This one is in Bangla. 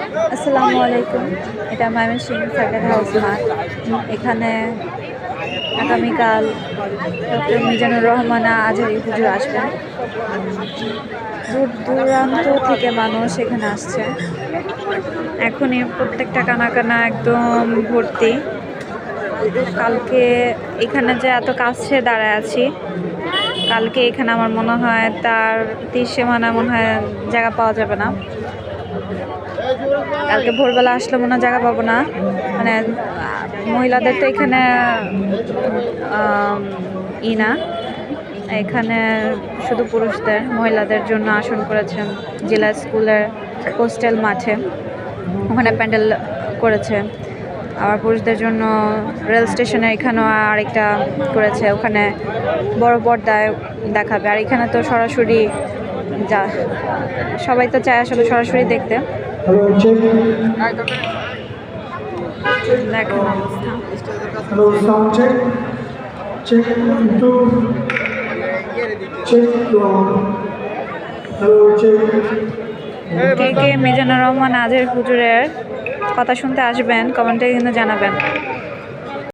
আসসালামু আলাইকুম। এটা ময়মনসিংহ সার্কেট হাউস মাঠ। এখানে আগামীকাল ডক্টর মিজানুর রহমান আজহারী হুজুর আসবেন। দূর দূরান্ত থেকে মানুষ এখানে আসছে। এখনই প্রত্যেকটা কানা একদম ভর্তি। কালকে এখানে যে এত কাছে দাঁড়ায় আছি, কালকে এখানে আমার মনে হয় তার 30 সীমানা মনে হয় জায়গা পাওয়া যাবে না। কালকে ভোরবেলা আসলে মনে হয় জায়গা পাবো না। মানে মহিলাদের তো এখানে না, এখানে শুধু পুরুষদের, মহিলাদের জন্য আসন করেছেন জেলা স্কুলের হোস্টেল মাঠে, ওখানে প্যান্ডেল করেছে। আবার পুরুষদের জন্য রেল স্টেশনে এখানেও আরেকটা করেছে, ওখানে বড় পর্দায় দেখাবে। আর এখানে তো সরাসরি যা সবাই তো চায় আসলে সরাসরি দেখতে। দেখেন অবস্থা। কে কে মিজানুর রহমান আজহারী হুজুরের কথা শুনতে আসবেন কমেন্টে কিন্তু জানাবেন।